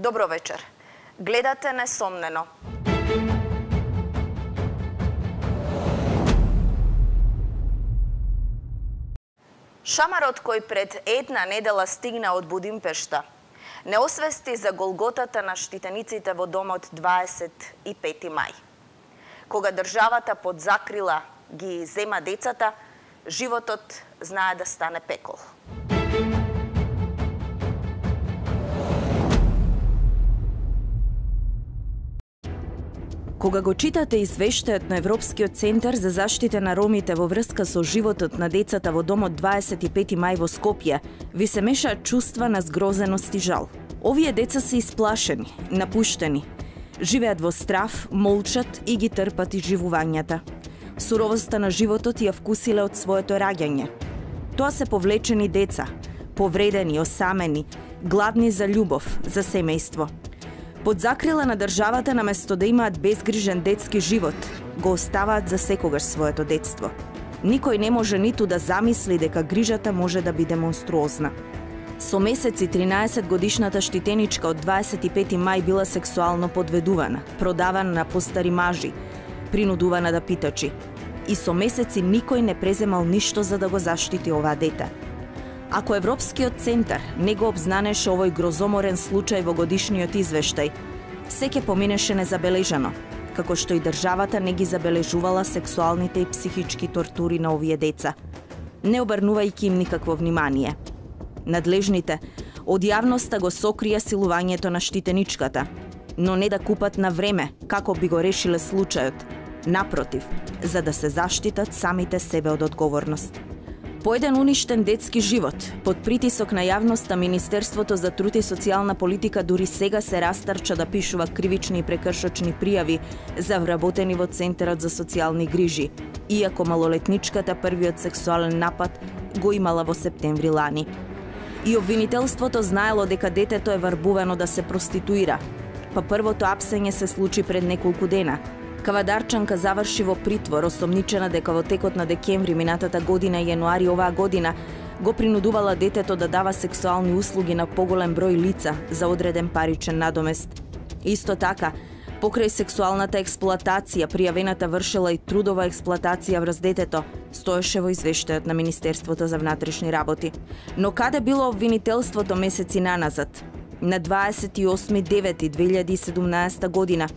Добро вечер. Гледате Несомнено. Шамарот кој пред една недела стигна од Будимпешта не освести за голготата на штитениците во домот 25 мај. Кога државата под закрила ги зема децата, животот знае да стане пекол. Кога го читате извештајот на Европскиот центар за заштита на ромите во врска со животот на децата во домот 25 мај во Скопје, ви се мешаат чувства на згрозеност и жал. Овие деца се исплашени, напуштени, живеат во страв, молчат и ги трпат изживувањата. Суровоста на животот ја вкусиле од своето раѓање. Тоа се повлечени деца, повредени, осамени, гладни за љубов, за семејство. Под закрила на државата, наместо да имаат безгрижен детски живот, го оставаат за секогаш своето детство. Никој не може ниту да замисли дека грижата може да биде монструозна. Со месеци 13 годишната штитеничка од 25 мај била сексуално подведувана, продавана на постари мажи, принудувана да питачи. И со месеци никој не преземал ништо за да го заштити оваа дете. Ако Европскиот центар не го обзнанеше овој грозоморен случај во годишниот извештај, се ќе поминеше незабележано, како што и државата не ги забележувала сексуалните и психички тортури на овие деца, не обрнувајќи им никакво внимание. Надлежните од јавноста го сокрија силувањето на штитеничката, но не да купат на време како би го решиле случајот, напротив, за да се заштитат самите себе од одговорност. По еден уништен детски живот, под притисок на јавноста, Министерството за труд и социјална политика дури сега се растарча да пишува кривични и прекршочни пријави за вработени во Центарот за социјални грижи, иако малолетничката првиот сексуален напад го имала во септември лани. И обвинителството знаело дека детето е варбувано да се проституира, па првото апсење се случи пред неколку дена. Кавадарчанка заврши во притвор, осомничена дека во текот на декември минатата година и јануари оваа година го принудувала детето да дава сексуални услуги на поголем број лица за одреден паричен надомест. Исто така, покрај сексуалната експлоатација, пријавената вршела и трудова експлоатација врз детето, стоеше во извештајот на Министерството за внатрешни работи. Но каде било обвинителството месеци наназад? На 28.9.2017 година,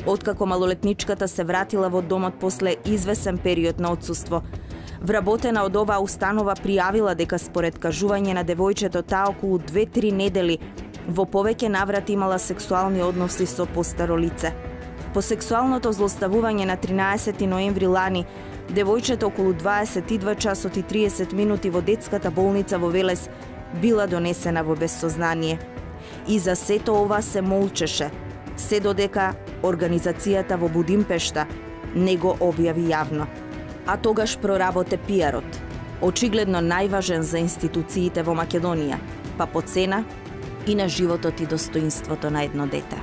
откако малолетничката се вратила во домот после извесен период на отсуство, вработена од оваа установа пријавила дека според кажување на девојчето таа околу 2-3 недели во повеќе наврати имала сексуални односи со постаро лице. По сексуалното злоставување на 13 ноември лани, девојчето околу 22 часот и 30 минути во детската болница во Велес била донесена во безсознание. И за сето ова се молчеше, се додека организацијата во Будимпешта не го објави јавно. А тогаш проработе пиарот, очигледно најважен за институциите во Македонија, па по цена и на животот и достоинството на едно дете.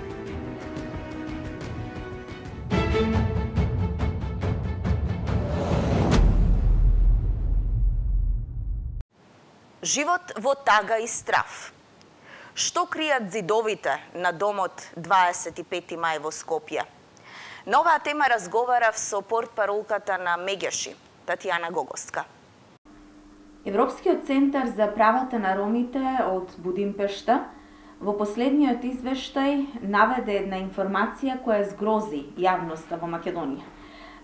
Живот во тага и страв. Што кријат зидовите на домот 25 мај во Скопје? На оваа тема разговарав со портпаролката на Мегеши, Татјана Гогоска. Европскиот центар за правата на ромите од Будимпешта во последниот извештај наведе една информација која згрози јавноста во Македонија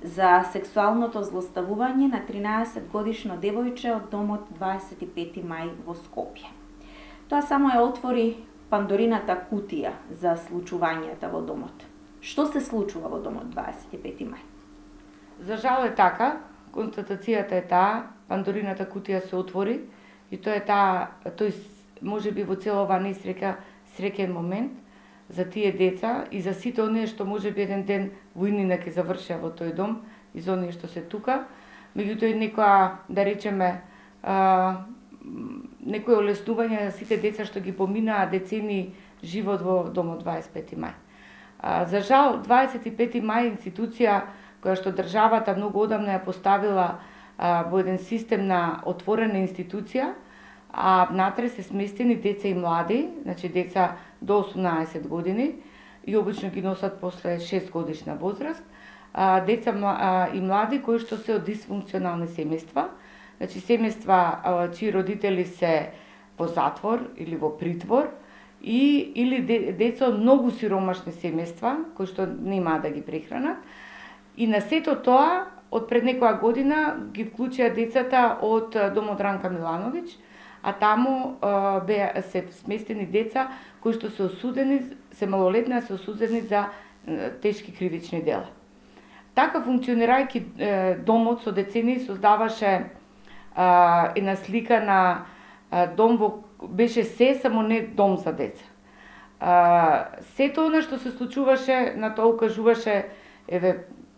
за сексуалното злоставување на 13-годишно девојче од домот 25 мај во Скопје. Тоа само ја отвори Пандорината кутија за случувањата во домот. Што се случува во домот 25 мај? За жал е така, констатацијата е таа, Пандорината кутија се отвори и тоа е тој можеби во цела оваа несреќа среќен момент за тие деца и за сите оние што можеби еден ден во иднина ќе завршеа во тој дом и за оние што се тука. Меѓутоа и некоја, да речеме, некој олеснување на сите деца што ги поминаа децени живот во домот 25 мај. За жал, 25 мај институција која што државата многу одамна ја поставила во еден систем на отворена институција, а внатре се сместени деца и млади, значи деца до 18 години и обично ги носат после 6 годишна возраст, деца и млади кои што се од дисфункционални семејства, значи семејства чии родители се во затвор или во притвор, или деца од многу сиромашни семејства кои што нема да ги прехранат. И на сето тоа, од пред некоја година ги вклучија децата од домот Ранка Милановиќ, а таму се сместени деца кои што се осудени, се малолетни, се осудени за тешки кривични дела. Така функционирајќи домот со децени создаваше една слика на дом беше се, само не дом за деца. Сето она што се случуваше, на тоа укажуваше,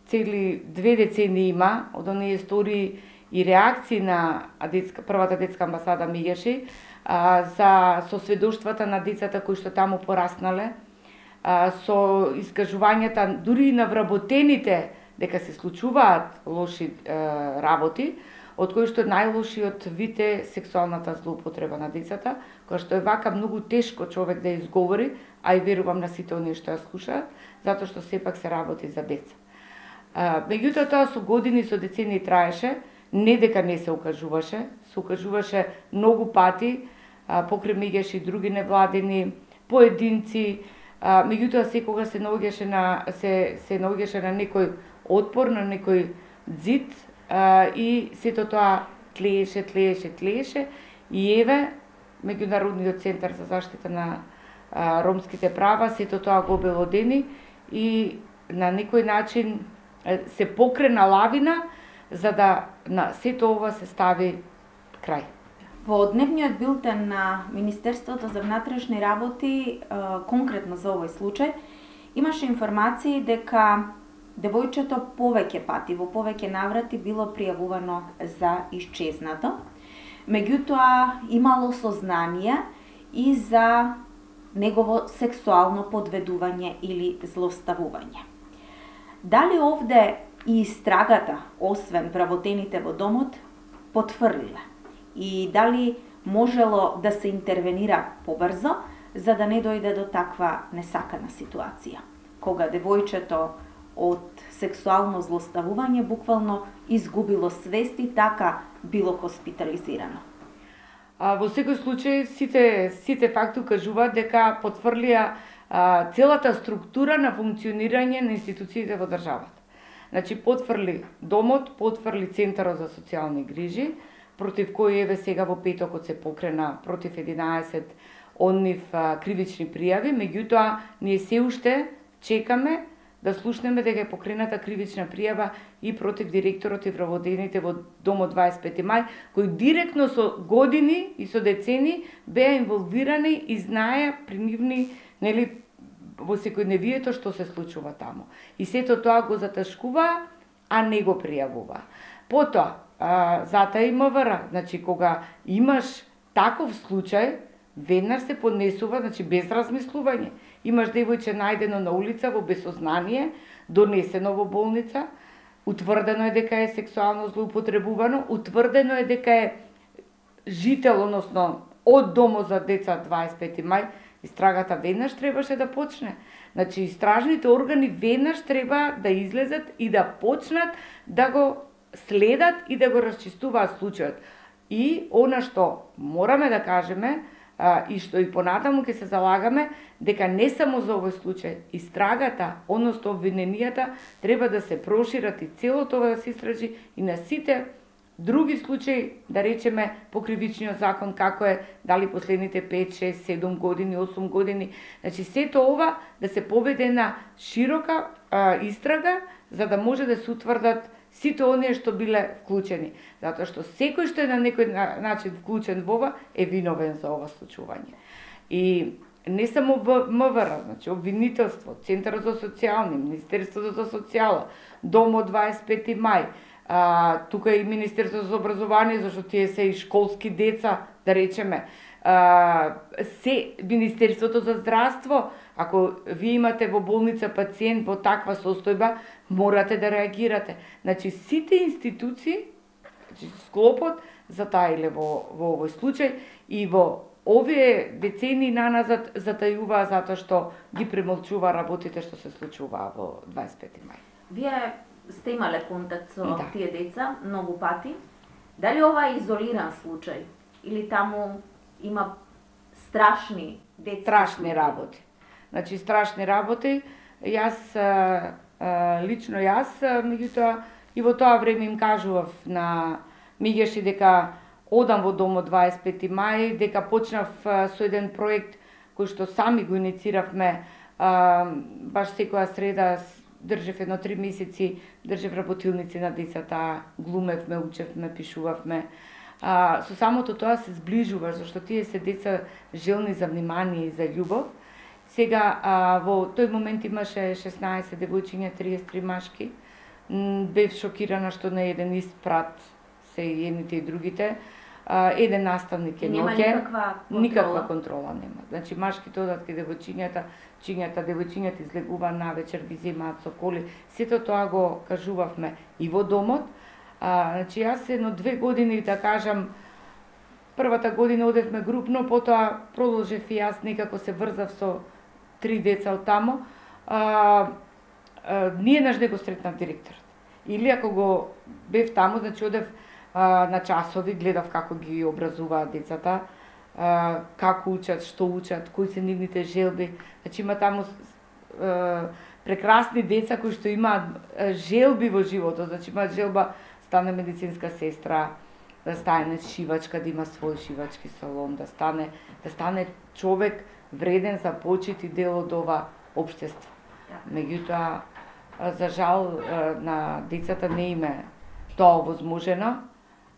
цели 2 децени има, од оние истории и реакции на првата детска амбасада Мијаши, со сведоштвата на децата кои што таму пораснале, со искажувањата дури и на вработените дека се случуваат лоши работи, од кои што најлошиот вид е сексуалната злоупотреба на децата, која што е вака многу тешко човек да изговори, а и верувам на сите оние што ја слушаат, затоа што сепак се работи за деца. Меѓутоа тоа со години, со децени траеше, не дека не се укажуваше, се укажуваше многу пати, покрај Мијаши и други невладени, поединци, меѓутоа секогаш се наоѓаше на некој отпор, на некој ѕид, и сето тоа тлееше и еве Меѓународниот центар за заштита на ромските права сето тоа го обелодени и на некој начин се покрена лавина за да на сето ова се стави крај. Во дневниот билтен на Министерството за внатрешни работи, конкретно за овој случај, имаше информации дека девојчето повеќе пати, во повеќе наврати било пријавувано за исчезнато. Меѓутоа имало сознание и за негово сексуално подведување или злоставување. Дали овде и истрагата, освен вработените во домот, потврлила? И дали можело да се интервенира побрзо, за да не дојде до таква несакана ситуација, кога девојчето од сексуално злоставување буквално изгубило свест и така било хоспитализирано? Во секој случај сите факти укажуваат дека потврлија целата структура на функционирање на институциите во државата. Значи потврли домот, потврли Центарот за социјални грижи, против кој еве сега во петокот се покрена против 11 од нив кривични пријави, меѓутоа ние се уште чекаме да слушнеме дека е покрената кривична пријава и против директорот и вработените во домот 25 мај, кои директно со години и со децени беа инволвирани и знаеа при нивни, нели, во секојдневието што се случува таму. И сето тоа го затешкува, а не го пријавува. Потоа, затоа и МВР, значи кога имаш таков случај, веднаш се поднесува, значи без размислување. Имаш девојче најдено на улица во безсознание, донесено во болница, утврдено е дека е сексуално злоупотребувано, утврдено е дека е жител, односно од домот за деца 25 мај, истрагата веднаш требаше да почне. Значи истражните органи веднаш треба да излезат и да почнат да го следат и да го расчистуваат случајот. И она што мораме да кажеме, и што и понатаму ќе се залагаме, дека не само за овој случај, истрагата, односно обвиненијата, треба да се прошират и целото ова да се истражи и на сите други случаи, да речеме, по кривичниот закон, како е, дали последните 5, 6, 7 години, 8 години. Значи, сето ова да се поведе на широка истрага, за да може да се утврдат сите оние што биле вклучени. Затоа што секој што е на некој начин вклучен во ова е виновен за ова случување. И не само МВР, значи обвинителство, Центарот за социјални, Министерството за социјала, Домот 25 мај, тука и Министерството за образование, зашто тие се и школски деца, да речеме, се Министерството за здравство, ако вие имате во болница пациент во таква состојба, морате да реагирате. Значи, сите институции, значи, склопот за таа или во овој случај, и во овие децении наназад затајуваа затоа што ги премолчува работите што се случуваа во 25 мај. Вие сте имале контакт со тие деца многу пати. Дали ова е изолиран случај или таму има страшни детски страшни работи? Значи страшни работи. Јас лично меѓутоа и во тоа време им кажував на мигеше дека одам во домот 25 мај, дека почнав со еден проект кој што сами го иницииравме, баш секоја среда држев едно 3 месеци, држев работилници на децата, глумевме, учевме, пишувавме. Со самото тоа се зближуваш, зашто тие се деца желни за внимание и за љубов. Сега, во тој момент имаше 16 девојчиња, 33 машки. Бев шокирана што на еден испрат се и едните и другите. Еден наставник е ноќе. Никаква контрола нема. Значи, машките одат кај девојчињата, девојчињата излегува навечер, ги земаат со коли. Сето тоа го кажувавме и во домот. Значи, јас едно 2 години, да кажам, првата година одевме групно, потоа продолжев и јас, некако се врзав со 3 деца од тамо. Ниеднаш не го сретнав директорот. Или ако го бев таму, значи одев на часови, гледав како ги образуваат децата, како учат, што учат, кои се нивните желби. Значи има таму прекрасни деца кои што имаат желби во животот. Значи имаат желба стане медицинска сестра, да стане шивачка, да има свој шивачки салон, да стане човек вреден за почит и дел од ова општество. Меѓутоа, за жал, на децата не име тоа овозможено.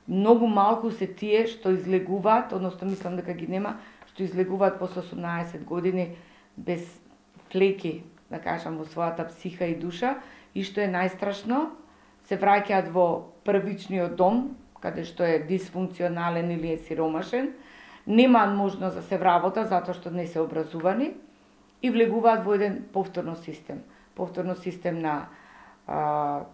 Многу малку се тие што излегуваат, односно мислам дека ги нема, што излегуваат после 18 години без флеки, да кажам, во својата психа и душа, и што е најстрашно, се враќаат во првичниот дом, каде што е дисфункционален или е сиромашен, немаат можност да се вработат затоа што не се образувани и влегуваат во еден повторно систем на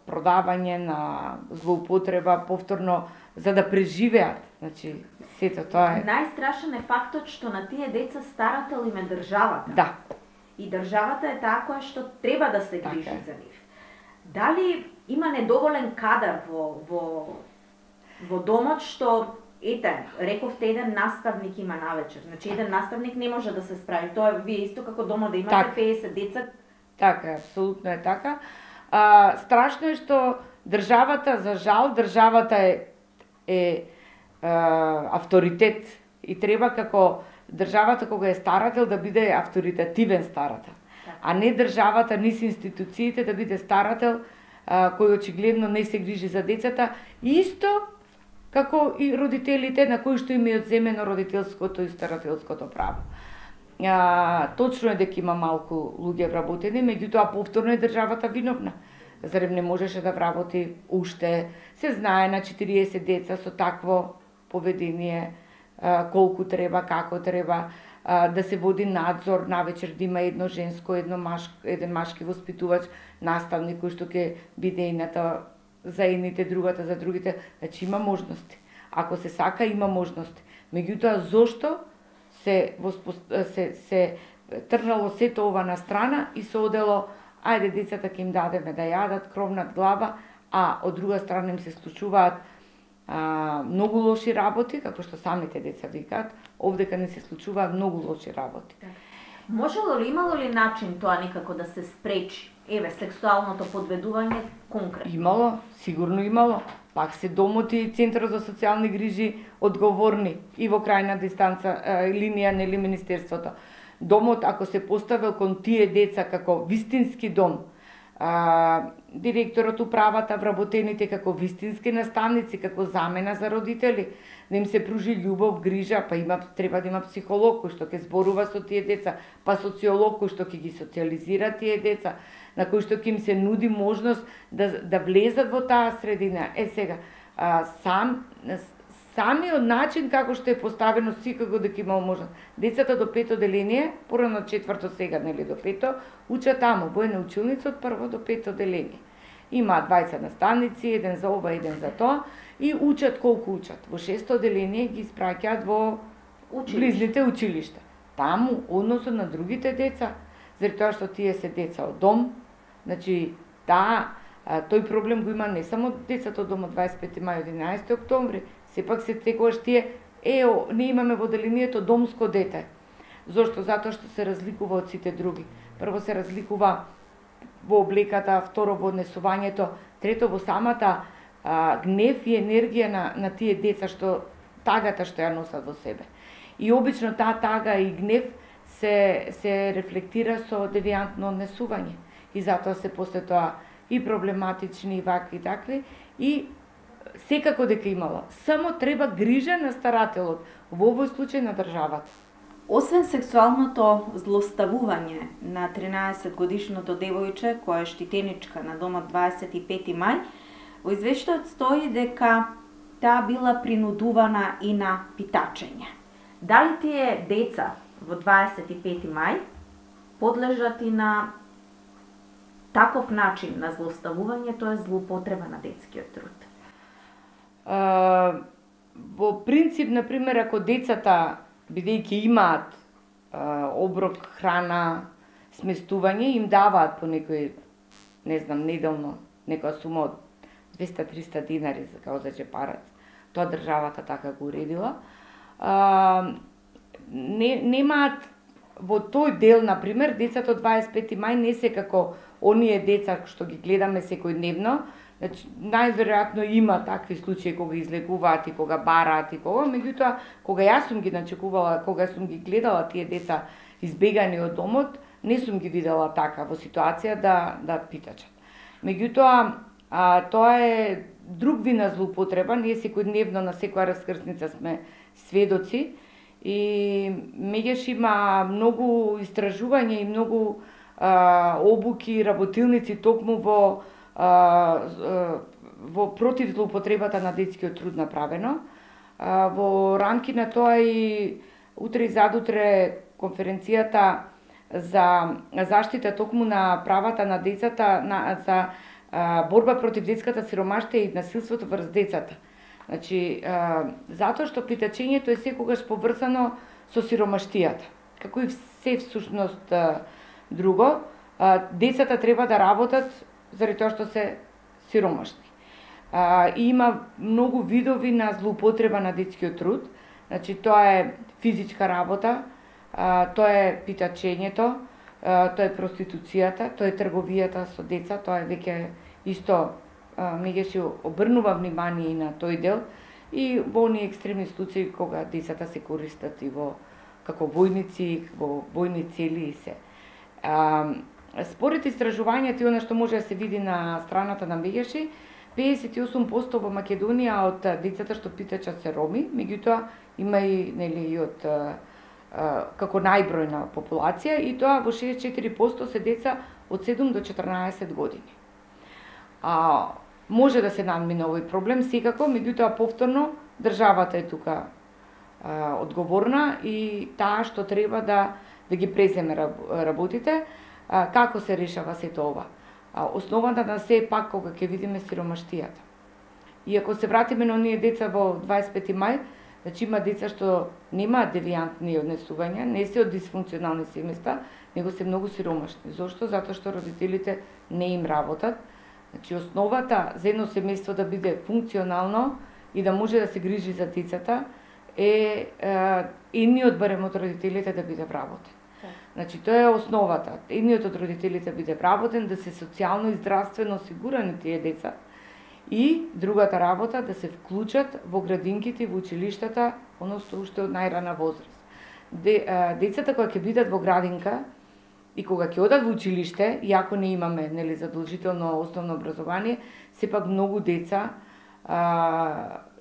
продавање, на злоупотреба, повторно за да преживеат. Значи, сето тоа е. Најстрашен е фактот што на тие деца старател им е државата. Да. И државата е таа која што треба да се грижи за нив. Дали има недоволен кадар во домот што рековте еден наставник има навечер. Значи еден наставник не може да се справи. Тоа е вие исто како дома да имате 50 деца. Така, апсолутно е така. Страшно е што државата, за жал, државата е авторитет и треба како државата кога е старател да биде авторитативен старател. А не државата, низ институциите да биде старател кој очигледно не се грижи за децата, исто како и родителите на кои што им е одземено родителското и старателското право. Точно е дека има малку луѓе вработени, меѓутоа повторно е државата виновна. Зарем не можеше да вработи уште? Се знае на 40 деца со такво поведение, колку треба, како треба, да се води надзор, навечер да има едно женско, еден машки воспитувач, наставник кој што ќе биде едната за едните, другата за другите. Значи има можности. Ако се сака, има можности. Меѓутоа, зошто се трнало сето ова на страна и се одело, ајде децата ќе им дадеме да јадат кров над глава, а од друга страна им се случуваат многу лоши работи, како што самите деца викаат, овдека не се случуваат многу лоши работи. Можело ли, имало ли начин тоа некако да се спречи? Сексуалното подведување конкретно? Имало, сигурно имало. Пак се домот и Центарот за социјални грижи одговорни и во крајна дистанца линија нели Министерството. Домот, ако се поставил кон тие деца како вистински дом, директорот, управата, вработените како вистински наставници, како замена за родители, да им се пружи љубов, грижа, па треба да има психолог кој што ќе зборува со тие деца, па социолог кој што ќе ги социализира тие деца, на кој што ќе им се нуди можност да влезат во таа средина. Сега, самиот начин како што е поставено секако дека има можност. Децата до 5 оделение, порано 4 сега, нели до 5, учат таму, во една училница од 1 до 5 оделение. Има 20 наставници, еден за ова, еден за тоа, и учат колку учат. Во 6-то одделение ги испраќаат во близните училишта. Таму, односо на другите деца, заради тоа што тие се деца од дом, значи тој проблем го има не само децата од дом од 25 мај од 11 октомври, сепак се секогаш тие не имаме во одделението домско дете. Зошто? Затоа што се разликува од сите други. Прво се разликува во облеката, второ во однесувањето, трето во самата гнев и енергија на тие деца, што тагата што ја носат во себе. И обично таа тага и гнев се рефлектира со девијантно однесување. И затоа се после тоа и проблематични, и вакви, и такви, и секако дека имала. Само треба грижа на старателот, во овој случај на државата. Освен сексуалното злоставување на 13-годишното девојче, која е штитеничка на домот 25 мај, во извештајот стои дека таа била принудувана и на питачење. Дали тие деца во 25 мај подлежат и на таков начин на злоставување, тоа е злоупотреба на детскиот труд? Во принцип, например, ако децата, бидејќи имаат оброк, храна, сместување, им даваат по некој, не знам, неделно, некоја сума од 200-300 динари како за џепарац. Тоа државата така го уредила. Немаат во тој дел, например, децата од 25 мај не се како оние деца што ги гледаме секојдневно. Значи, најверојатно има такви случаи кога излегуваат и кога бараат и кога, меѓутоа, кога јас сум ги начекувала, кога сум ги гледала тие деца избегани од домот, не сум ги видела така во ситуација да питачат. Меѓутоа, тоа е друг вид на злоупотреба, ние секојдневно на секоја раскрсница сме сведоци и меѓаш има многу истражување и многу обуки, работилници токму во против злоупотребата на детскиот труд направено. Во рамки на тоа и утре и задутре конференцијата за заштита токму на правата на децата, за борба против детската сиромаштија и насилството врз децата. Значи, затоа што питачењето е секогаш поврзано со сиромаштијата. Како и се всушност друго, децата треба да работат заради тоа што се сиромашни. И има многу видови на злоупотреба на детскиот труд. Значи, тоа е физичка работа, тоа е питачењето, тоа е проституцијата, тоа е трговијата со деца, тоа е веќе исто меѓаш обрнува внимание и на тој дел, и во оние екстремни случаи кога децата се користат и како војници, во војни цели и се. Според истражувањето и она што може да се види на страната на Мегеши, 58% во Македонија од децата што питачат се роми, меѓутоа има и од како најбројна популација, и тоа во 64% се деца од 7 до 14 години. Може да се надмине овој проблем секако, меѓутоа повторно државата е тука одговорна и таа што треба да ги преземе работите. Како се решава сето ова? Основата на се е пак кога ќе видиме сиромаштијата. И ако се вратиме на оние деца во 25 мај, значи има деца што немаат девијантни однесувања, не се од дисфункционални семејства, него се многу сиромашни. Зошто? Затоа што родителите не им работат. Значи, основата за едно семејство да биде функционално и да може да се грижи за децата е едниот барем од родителите да биде вработен. Значи, тоа е основата. Едниот од родителите биде вработен, да се социјално и здравствено осигурани тие деца, и другата работа да се вклучат во градинките и во училиштата, односно уште од најрана возраст. Децата кои ќе бидат во градинка и кога ќе одат во училиште, иако не имаме задолжително основно образование, сепак многу деца,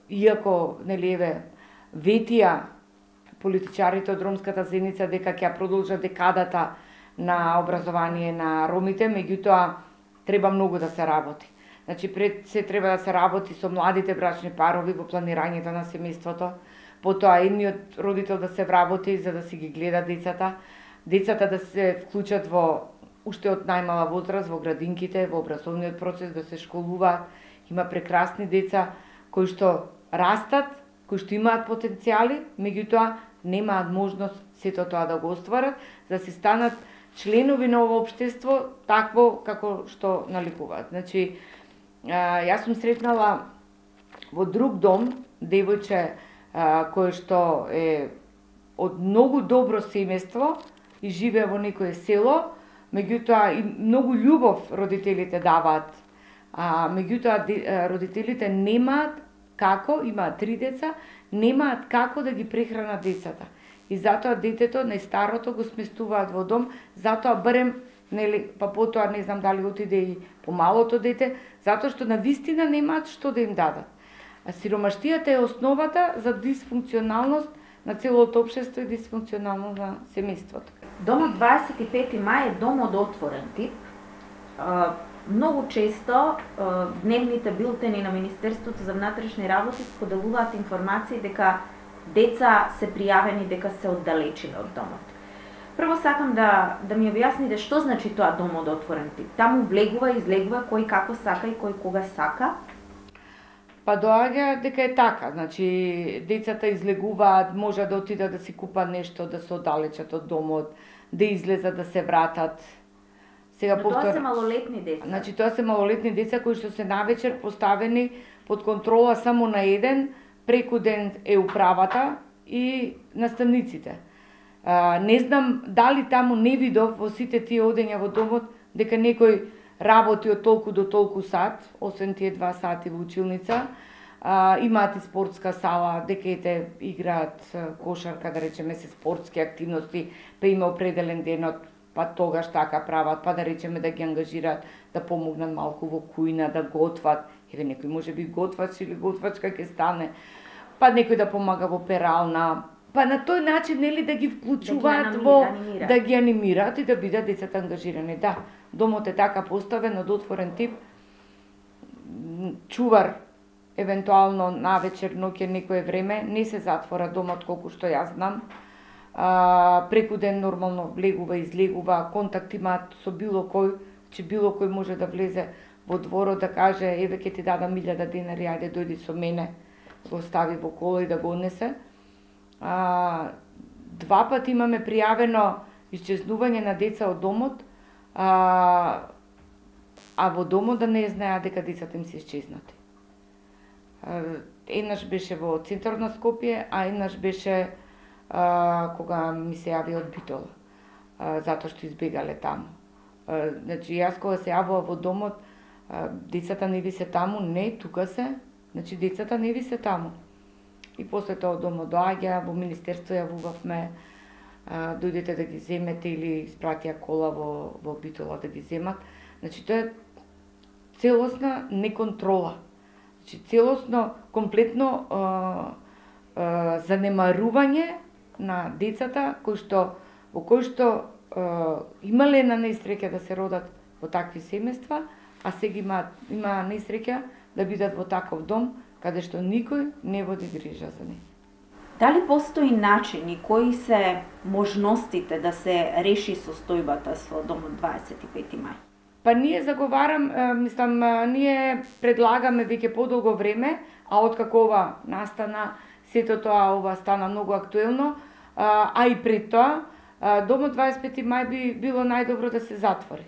иако ветија политичарите од ромската заедница дека ќе продолжат декадата на образование на ромите, меѓутоа треба многу да се работи. Значи, пред се треба да се работи со младите брачни парови во планирањето на семејството, потоа едниот родител да се вработи за да си ги гледа децата, децата да се вклучат во уште од најмала возраст во градинките, во образовниот процес да се школуваат. Има прекрасни деца кои што растат, кои што имаат потенцијали, меѓутоа немаат можност сето тоа да го остварат, за да се станат членови на ово општество такво како што наликуваат. Значи, јас сум сретнала во друг дом девојче кое што е од многу добро семејство и живее во некое село, меѓутоа и многу љубов родителите даваат. Меѓутоа родителите немаат како, имаат 3 деца, немаат како да ги прехранат децата. И затоа детето, најстарото, го сместуваат во дом, затоа барем, нели, па потоа не знам дали отиде и помалото дете, затоа што навистина немаат што да им дадат. А сиромаштијата е основата за дисфункционалност на целото општество и дисфункционално на семејството. Домот 25 мај е дом од отворен тип. Многу често дневните билтени на Министерството за внатрешни работи споделуваат информации дека деца се пријавени дека се оддалечени од домот. Прво сакам да ми објасните што значи тоа дом од отворен тип. Таму влегува и излегува кој како сака и кој кога сака. Па доаѓа дека е така, значи децата излегуваат, може да отидат да си купат нешто, да се оддалечат од домот, да излезат, да се вратат. Сега тоа се малолетни деца. Значи тоа се малолетни деца кои што се навечер поставени под контрола само на еден, преку ден е управата и наставниците. Не знам дали таму не видов во сите тие одења во домот дека некој работи од толку до толку сат, освен тие 2 сати во училница. Имаат и спортска сала, декете играат кошарка, да речеме се спортски активности, па има определен денот, па тогаш така прават, па да речеме да ги ангажираат да помогнат малку во кујна, да готват. Еве некој може би готвач или готвачка ќе стане, па некој да помага во перална, па на тој начин нели да ги вклучуваат да ги анимираат и да бидат децата ангажирани. Да, домот е така поставен од отворен тип. Чувар евентуално навечер, ноќе некое време не се затвора домот колку што јас знам. Преку ден нормално влегува, излегува, контакт имаат со било кој, че било кој може да влезе во дворот да каже еве ќе ти дадам 1000 денари, ајде дојди со мене, го стави во кола и да го однесе. 2 пати имаме пријавено исчезнување на деца од домот, а во домот да не знаеа дека децата им се исчезнати. Еднаш беше во центарот на Скопје, а еднаш беше кога ми се јави од Битола, затоа што избегале таму. Значи, јас кога се јавува во домот, децата не ви се таму, не, тука се, значи децата не ви се таму. И после тоа домот доаѓа, во министерство јавувавме, дојдете да ги земете или испратија кола во Битола да ги земат. Значи, тоа е целосна неконтрола. Значи, целосно, комплетно занемарување на децата во кои што имале на несреќа да се родат во такви семејства, а сега има несреќа да бидат во таков дом каде што никој не води грижа за нив. Дали постои начини, кои се можностите да се реши состојбата со домот 25 мај? Па ние заговарам, ние предлагаме веќе подолго време, а откако ова настана, сето тоа ова стана многу актуелно, а и пред тоа, домот 25 мај би било најдобро да се затвори.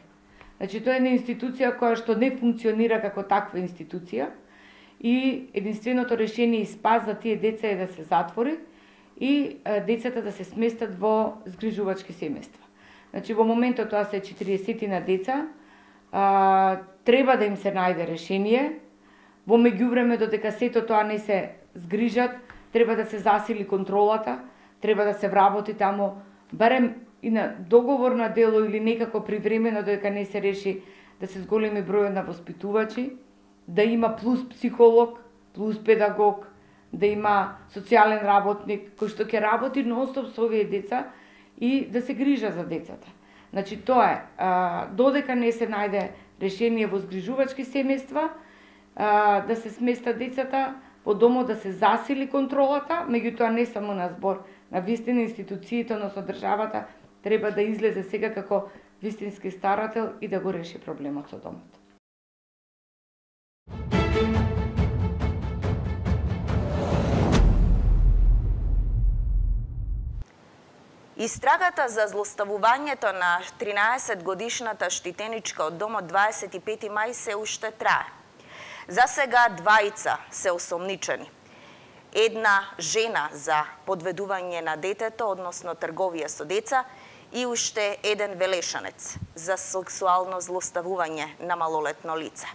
Значи, тоа е една институција која што не функционира како таква институција и единственото решение и спас за тие деца е да се затвори и децата да се сместат во згрижувачки семејства. Значи, во моментот тоа се 40 на деца, треба да им се најде решение. Во меѓувреме, додека сето тоа не се згрижат, треба да се засили контролата, треба да се вработи таму, барем и на договорна дело или некако привремено додека не се реши да се зголеми бројот на воспитувачи, да има плюс психолог, плюс педагог, да има социјален работник кој што ќе работи нонстоп со овие деца и да се грижа за децата. Значи, тоа е, додека не се најде решение во згрижувачки семејства, да се сместат децата во домот, да се засили контролата, меѓутоа не само на збор, на вистина институциите, односно државата, треба да излезе сега како вистински старател и да го реши проблемот со домот. Истрагата за злоставувањето на 13-годишната штитеничка од домот 25 мај се уште трае. За сега двајца се осомничени. Една жена за подведување на детето, односно трговија со деца, и уште еден велешанец за сексуално злоставување на малолетно лице.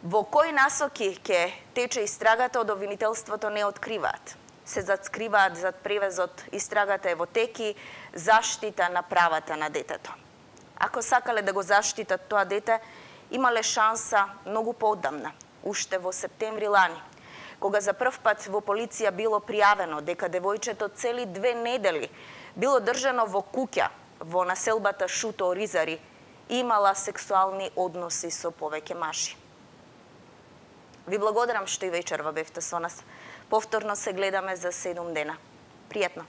Во кои насоки ќе тече истрагата од обвинителството не откриваат. Се заскриваат зад превезот истрагата е во теки, заштита на правата на детето. Ако сакале да го заштитат тоа дете, имале шанса многу поодамна, уште во септември лани, кога за прв пат во полиција било пријавено дека девојчето цели 2 недели било држано во куќа во населбата Шуто Оризари и имала сексуални односи со повеќе мажи. Ви благодарам што и вечерва бевте со нас. Повторно се гледаме за 7 дена. Пријатно!